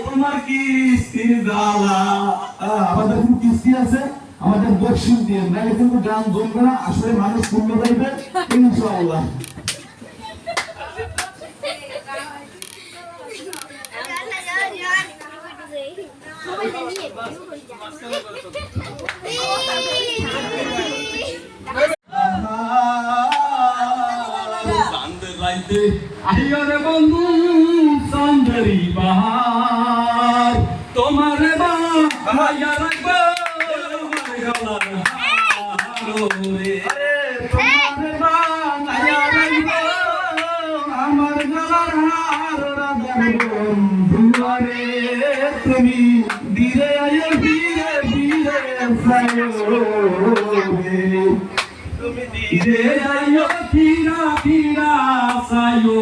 তোমার কিস্তির জ্বালা। আমাদের কিন্তু কিস্তি আছে, আমাদের বক্সিং দিয়ে নাহলে কিন্তু গান জমবে না, আসলে মানুষ শুনতে পাইবে ইনশাআল্লাহ। আহিয়ারে বন্ধু চান্দেরি বাহার, তোমার বাহাইয়া রাখবো আমার গলার হারে। তোমার বাহাইয়া রাখবো আমার গলার হার। বন্ধুয়ারে তুমি ধীরে আয় ধীরে ধীরে তুমি ধীরে আয় ধীরা ধীরা সায়ো।